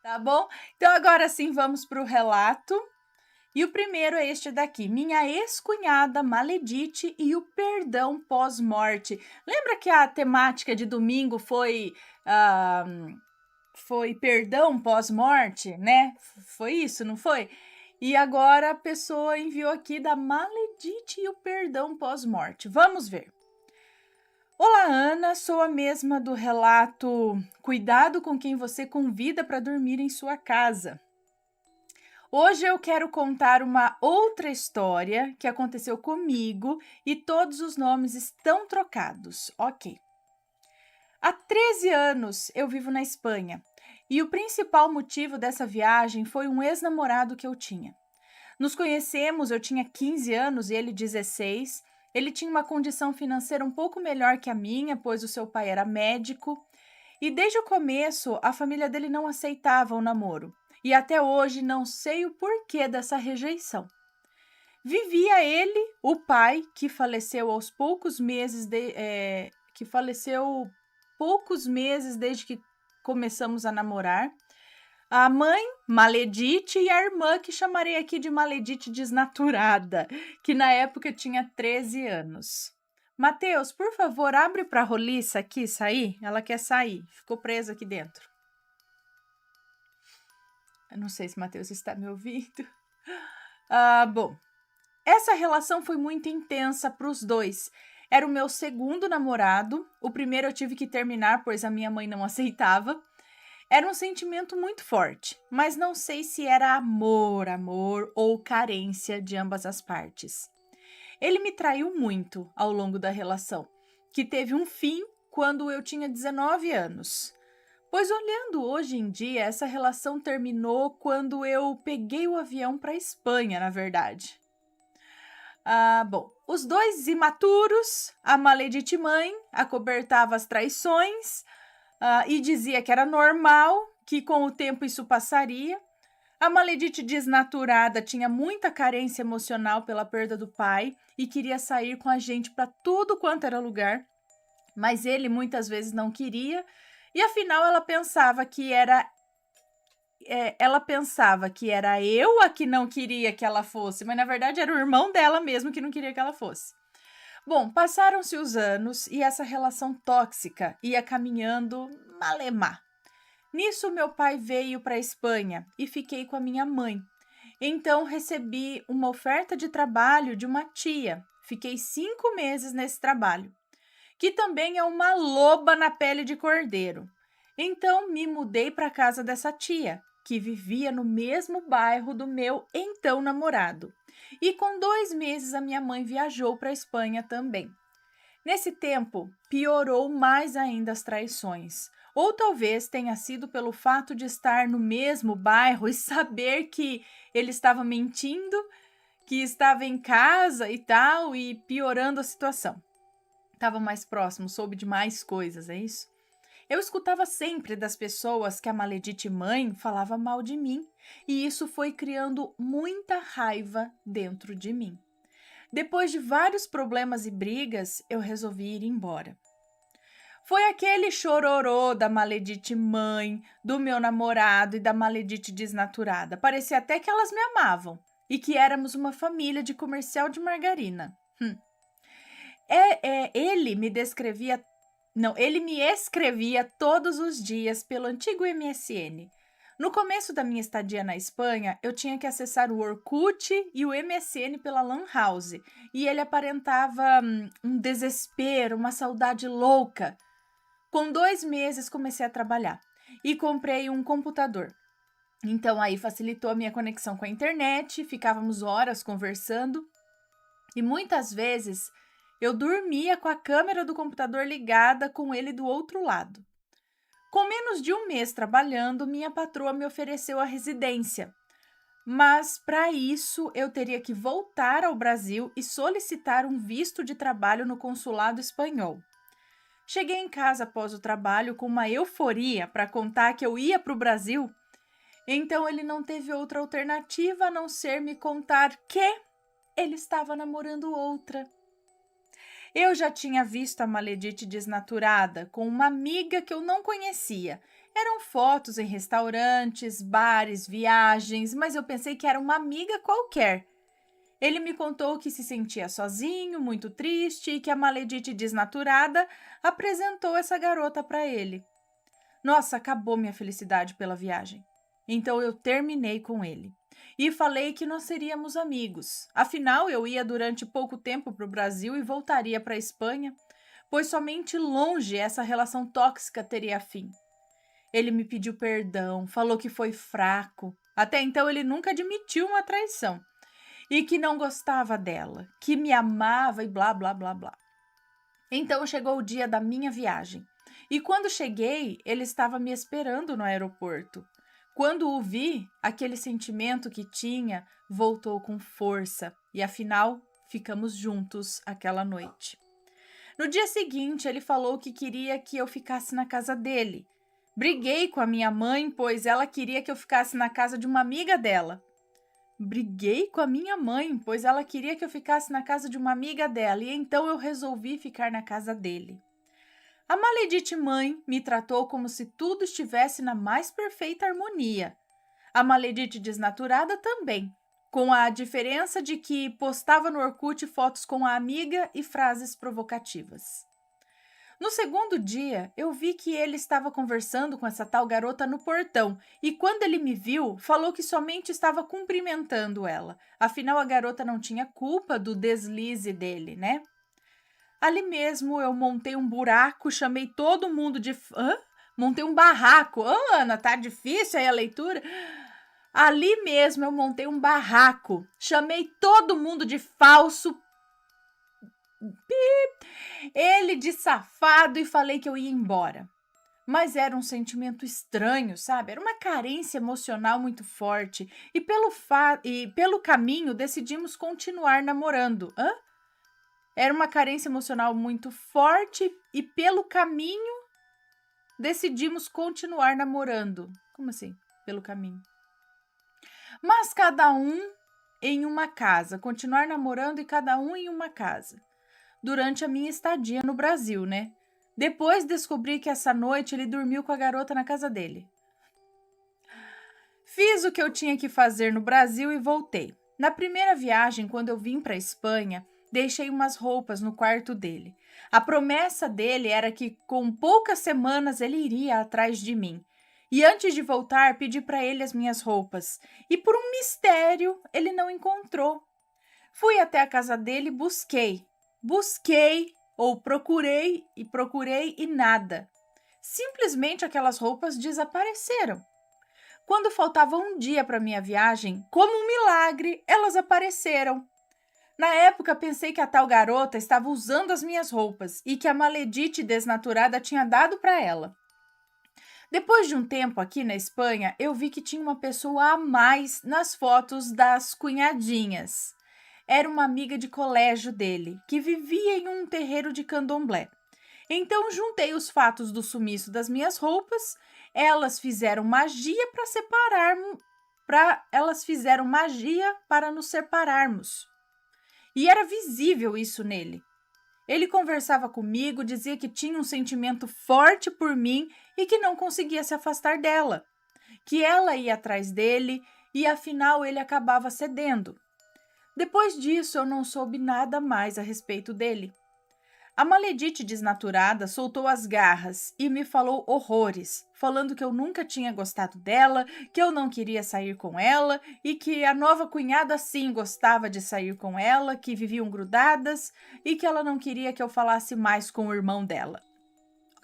Tá bom? Então agora sim vamos para o relato. E o primeiro é este daqui: minha ex-cunhada Maledite e o perdão pós-morte. Lembra que a temática de domingo ah, foi perdão pós-morte, né? Foi isso, não foi? E agora a pessoa enviou aqui da Maledite e o perdão pós-morte. Vamos ver. Olá, Ana, sou a mesma do relato Cuidado com quem você convida para dormir em sua casa. Hoje eu quero contar uma outra história que aconteceu comigo e todos os nomes estão trocados. Ok. Há 13 anos eu vivo na Espanha e o principal motivo dessa viagem foi um ex-namorado que eu tinha. Nos conhecemos, eu tinha 15 anos e ele 16. Ele tinha uma condição financeira um pouco melhor que a minha, pois o seu pai era médico. E desde o começo, a família dele não aceitava o namoro. E até hoje não sei o porquê dessa rejeição. Vivia ele, o pai, que faleceu aos poucos meses que faleceu poucos meses desde que começamos a namorar. A mãe, Maledite, e a irmã, que chamarei aqui de Maledite desnaturada, que na época tinha 13 anos. Mateus, por favor, abre para a roliça aqui sair. Ela quer sair, ficou presa aqui dentro. Eu não sei se Mateus está me ouvindo. Bom, essa relação foi muito intensa para os dois. Era o meu segundo namorado. O primeiro eu tive que terminar, pois a minha mãe não aceitava. Era um sentimento muito forte, mas não sei se era amor ou carência de ambas as partes. Ele me traiu muito ao longo da relação, que teve um fim quando eu tinha 19 anos. Pois olhando hoje em dia, essa relação terminou quando eu peguei o avião para a Espanha, na verdade. Bom, os dois imaturos, a maledite mãe acobertava as traições, e dizia que era normal, que com o tempo isso passaria. A maledite desnaturada tinha muita carência emocional pela perda do pai e queria sair com a gente para tudo quanto era lugar, mas ele muitas vezes não queria, e afinal ela pensava que era eu a que não queria que ela fosse, mas na verdade era o irmão dela mesmo que não queria que ela fosse. Bom, passaram-se os anos e essa relação tóxica ia caminhando malemar. Nisso, meu pai veio para a Espanha e fiquei com a minha mãe. Então, recebi uma oferta de trabalho de uma tia. Fiquei 5 meses nesse trabalho, que também é uma loba na pele de cordeiro. Então, me mudei para a casa dessa tia, que vivia no mesmo bairro do meu então namorado. E com 2 meses, a minha mãe viajou para a Espanha também. Nesse tempo, piorou mais ainda as traições. Ou talvez tenha sido pelo fato de estar no mesmo bairro e saber que ele estava mentindo, que estava em casa e tal, e piorando a situação. Estava mais próximo, soube de mais coisas, é isso? Eu escutava sempre das pessoas que a maledite mãe falava mal de mim, e isso foi criando muita raiva dentro de mim. Depois de vários problemas e brigas, eu resolvi ir embora. Foi aquele chororô da maledite mãe, do meu namorado e da maledite desnaturada. Parecia até que elas me amavam e que éramos uma família de comercial de margarina. Ele me descrevia, não, ele me escrevia todos os dias pelo antigo MSN. No começo da minha estadia na Espanha, eu tinha que acessar o Orkut e o MSN pela Lan House, e ele aparentava um desespero, uma saudade louca. Com 2 meses comecei a trabalhar e comprei um computador. Então aí facilitou a minha conexão com a internet, ficávamos horas conversando e muitas vezes eu dormia com a câmera do computador ligada com ele do outro lado. Com menos de 1 mês trabalhando, minha patroa me ofereceu a residência. Mas, para isso, eu teria que voltar ao Brasil e solicitar um visto de trabalho no consulado espanhol. Cheguei em casa após o trabalho com uma euforia para contar que eu ia para o Brasil. Então, ele não teve outra alternativa a não ser me contar que ele estava namorando outra. Eu já tinha visto a maledite desnaturada com uma amiga que eu não conhecia. Eram fotos em restaurantes, bares, viagens, mas eu pensei que era uma amiga qualquer. Ele me contou que se sentia sozinho, muito triste e que a Maledite desnaturada apresentou essa garota para ele. Nossa, acabou minha felicidade pela viagem. Então eu terminei com ele. E falei que nós seríamos amigos. Afinal, eu ia durante pouco tempo para o Brasil e voltaria para a Espanha, pois somente longe essa relação tóxica teria fim. Ele me pediu perdão, falou que foi fraco. Até então ele nunca admitiu uma traição. E que não gostava dela, que me amava e blá, blá, blá, blá. Então chegou o dia da minha viagem. E quando cheguei, ele estava me esperando no aeroporto. Quando o vi, aquele sentimento que tinha voltou com força. E afinal, ficamos juntos aquela noite. No dia seguinte, ele falou que queria que eu ficasse na casa dele. Briguei com a minha mãe, pois ela queria que eu ficasse na casa de uma amiga dela. Briguei com a minha mãe, pois ela queria que eu ficasse na casa de uma amiga dela, e então eu resolvi ficar na casa dele. A Maledite mãe me tratou como se tudo estivesse na mais perfeita harmonia. A Maledite desnaturada também, com a diferença de que postava no Orkut fotos com a amiga e frases provocativas. No segundo dia, eu vi que ele estava conversando com essa tal garota no portão e quando ele me viu, falou que somente estava cumprimentando ela. Afinal, a garota não tinha culpa do deslize dele, né? Ali mesmo, eu montei um buraco, chamei todo mundo de... Montei um barraco. Ana, tá difícil aí a leitura? Ali mesmo, eu montei um barraco. Chamei todo mundo de falso ele de safado e falei que eu ia embora. Mas era um sentimento estranho, sabe? Era uma carência emocional muito forte. E pelo caminho decidimos continuar namorando. Era uma carência emocional muito forte e pelo caminho decidimos continuar namorando. Como assim? Pelo caminho. Mas cada um em uma casa. Continuar namorando e cada um em uma casa. Durante a minha estadia no Brasil, né? Depois descobri que essa noite ele dormiu com a garota na casa dele. Fiz o que eu tinha que fazer no Brasil e voltei. Na primeira viagem, quando eu vim para a Espanha, deixei umas roupas no quarto dele. A promessa dele era que com poucas semanas ele iria atrás de mim. E antes de voltar, pedi para ele as minhas roupas. E por um mistério, ele não encontrou. Fui até a casa dele e procurei e nada. Simplesmente aquelas roupas desapareceram. Quando faltava um dia para minha viagem, como um milagre, elas apareceram. Na época, pensei que a tal garota estava usando as minhas roupas e que a Maledite desnaturada tinha dado para ela. Depois de um tempo aqui na Espanha, eu vi que tinha uma pessoa a mais nas fotos das cunhadinhas. Era uma amiga de colégio dele, que vivia em um terreiro de candomblé. Então, juntei os fatos do sumiço das minhas roupas, elas fizeram magia para nos separarmos. E era visível isso nele. Ele conversava comigo, dizia que tinha um sentimento forte por mim e que não conseguia se afastar dela, que ela ia atrás dele e afinal ele acabava cedendo. Depois disso, eu não soube nada mais a respeito dele. A Maledite desnaturada soltou as garras e me falou horrores, falando que eu nunca tinha gostado dela, que eu não queria sair com ela e que a nova cunhada sim gostava de sair com ela, que viviam grudadas e que ela não queria que eu falasse mais com o irmão dela.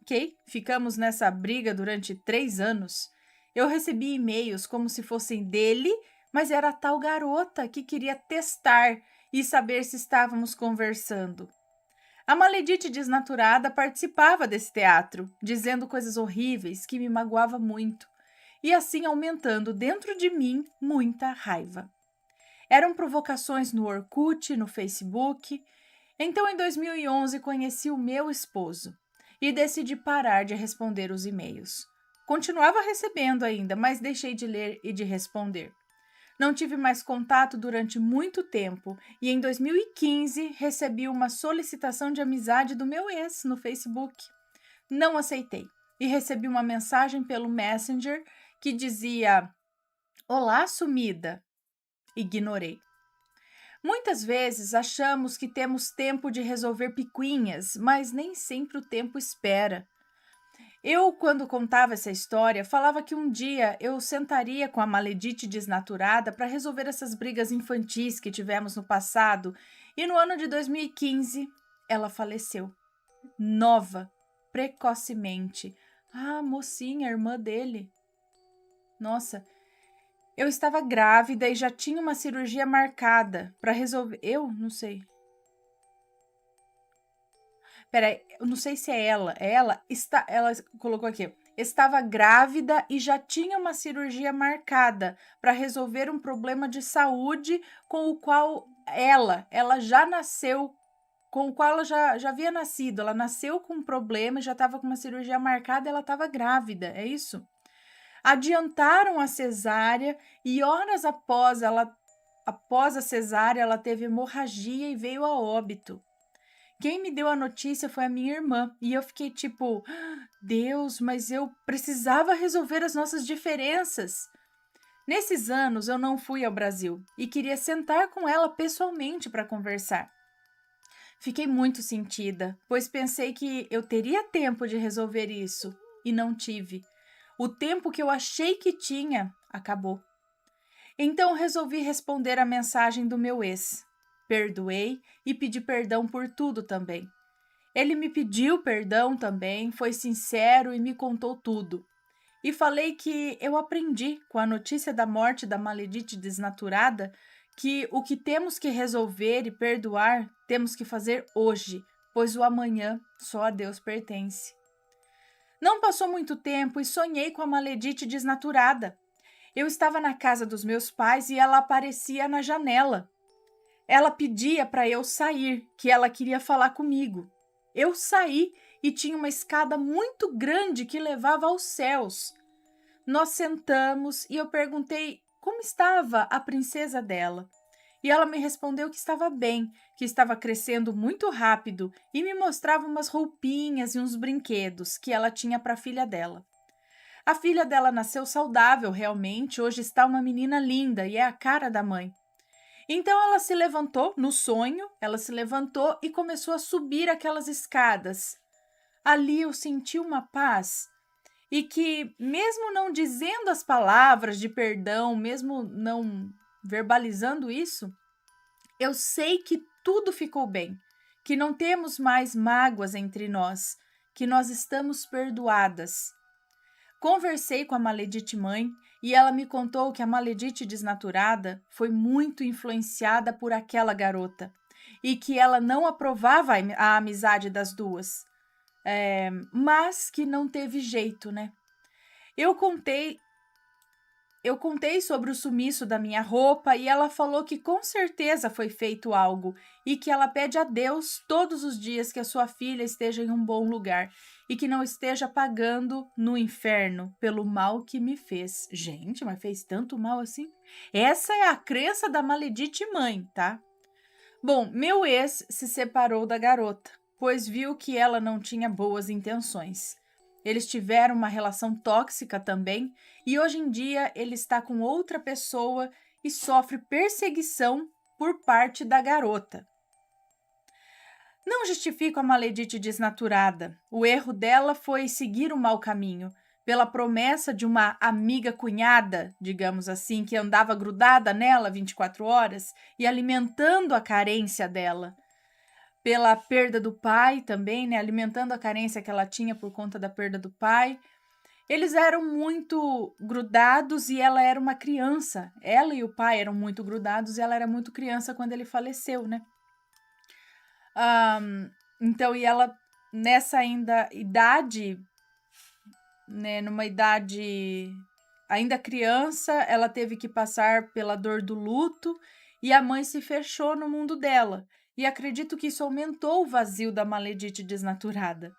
Ok, ficamos nessa briga durante 3 anos. Eu recebi e-mails como se fossem dele, mas era a tal garota que queria testar e saber se estávamos conversando. A Maledite desnaturada participava desse teatro, dizendo coisas horríveis que me magoava muito, e assim aumentando dentro de mim muita raiva. Eram provocações no Orkut, no Facebook. Então, em 2011, conheci o meu esposo e decidi parar de responder os e-mails. Continuava recebendo ainda, mas deixei de ler e de responder. Não tive mais contato durante muito tempo e em 2015 recebi uma solicitação de amizade do meu ex no Facebook. Não aceitei. e recebi uma mensagem pelo Messenger que dizia: "Olá, sumida." Ignorei. Muitas vezes achamos que temos tempo de resolver picuinhas, mas nem sempre o tempo espera. Eu, quando contava essa história, falava que um dia eu sentaria com a Maledite desnaturada para resolver essas brigas infantis que tivemos no passado, e no ano de 2015 ela faleceu. Nova, precocemente. Ah, mocinha, irmã dele. Nossa, eu estava grávida e já tinha uma cirurgia marcada para resolver. Eu não sei. Peraí, eu não sei se é ela. É ela? Ela colocou aqui. Estava grávida e já tinha uma cirurgia marcada para resolver um problema de saúde com o qual ela já nasceu, com o qual ela já havia nascido. Ela nasceu com um problema, já estava com uma cirurgia marcada e ela estava grávida, é isso? Adiantaram a cesárea e horas após a cesárea, ela teve hemorragia e veio a óbito. Quem me deu a notícia foi a minha irmã, e eu fiquei tipo, Deus, mas eu precisava resolver as nossas diferenças. Nesses anos eu não fui ao Brasil e queria sentar com ela pessoalmente para conversar. Fiquei muito sentida, pois pensei que eu teria tempo de resolver isso e não tive. O tempo que eu achei que tinha acabou. Então resolvi responder a mensagem do meu ex. Perdoei e pedi perdão por tudo também. Ele me pediu perdão também, foi sincero e me contou tudo. E falei que eu aprendi com a notícia da morte da Maledite desnaturada que o que temos que resolver e perdoar temos que fazer hoje, pois o amanhã só a Deus pertence. Não passou muito tempo e sonhei com a Maledite desnaturada. Eu estava na casa dos meus pais e ela aparecia na janela. Ela pedia para eu sair, que ela queria falar comigo. Eu saí e tinha uma escada muito grande que levava aos céus. Nós sentamos e eu perguntei como estava a princesa dela. E ela me respondeu que estava bem, que estava crescendo muito rápido e me mostrava umas roupinhas e uns brinquedos que ela tinha para a filha dela. A filha dela nasceu saudável realmente, hoje está uma menina linda e é a cara da mãe. Então ela se levantou, no sonho, ela se levantou e começou a subir aquelas escadas. Ali eu senti uma paz e que, mesmo não dizendo as palavras de perdão, mesmo não verbalizando isso, eu sei que tudo ficou bem, que não temos mais mágoas entre nós, que nós estamos perdoadas. Conversei com a Maledite mãe e ela me contou que a Maledite desnaturada foi muito influenciada por aquela garota e que ela não aprovava a amizade das duas, mas que não teve jeito, né? Eu contei sobre o sumiço da minha roupa e ela falou que com certeza foi feito algo e que ela pede a Deus todos os dias que a sua filha esteja em um bom lugar e que não esteja pagando no inferno pelo mal que me fez. Gente, mas fez tanto mal assim? Essa é a crença da Maledite mãe, tá? Bom, meu ex se separou da garota, pois viu que ela não tinha boas intenções. Eles tiveram uma relação tóxica também e hoje em dia ele está com outra pessoa e sofre perseguição por parte da garota. Não justifico a Maledite desnaturada. O erro dela foi seguir o mau caminho, pela promessa de uma amiga cunhada, digamos assim, que andava grudada nela 24 horas e alimentando a carência dela. Pela perda do pai também, né? Alimentando a carência que ela tinha por conta da perda do pai. Eles eram muito grudados e ela era uma criança. Ela e o pai eram muito grudados e ela era muito criança quando ele faleceu, né? Então, e ela nessa ainda idade, né? Numa idade ainda criança, ela teve que passar pela dor do luto e a mãe se fechou no mundo dela. E acredito que isso aumentou o vazio da Maledite desnaturada.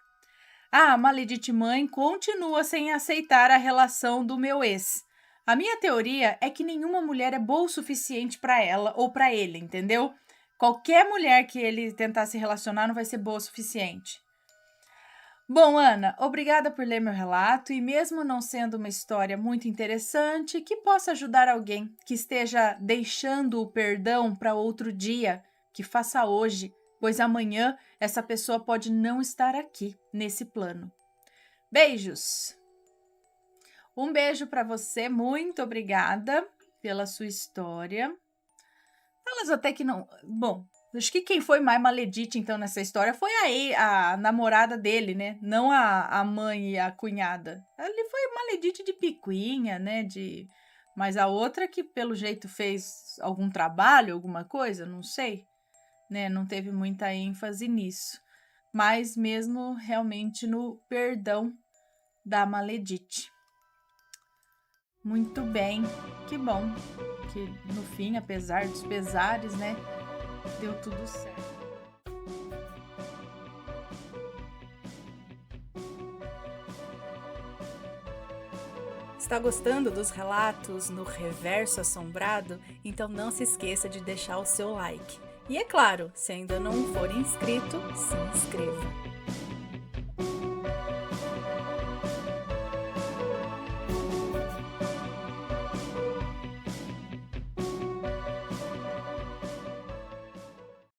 A Maledite mãe continua sem aceitar a relação do meu ex. A minha teoria é que nenhuma mulher é boa o suficiente para ela ou para ele, entendeu? Qualquer mulher que ele tentar se relacionar não vai ser boa o suficiente. Bom, Ana, obrigada por ler meu relato e, mesmo não sendo uma história muito interessante, que possa ajudar alguém que esteja deixando o perdão para outro dia, que faça hoje, pois amanhã essa pessoa pode não estar aqui nesse plano. Beijos! Um beijo para você, muito obrigada pela sua história. Elas até que não. Bom, acho que quem foi mais maledite, então, nessa história foi a namorada dele, né? Não a mãe e a cunhada. Ele foi maledite de picuinha, né? Mas a outra que, pelo jeito, fez algum trabalho, alguma coisa, não sei, né? Não teve muita ênfase nisso. Mas mesmo realmente no perdão da maledite. Muito bem, que bom que no fim, apesar dos pesares, né, deu tudo certo. Está gostando dos relatos no Reverso Assombrado? Então não se esqueça de deixar o seu like. E é claro, se ainda não for inscrito, se inscreva.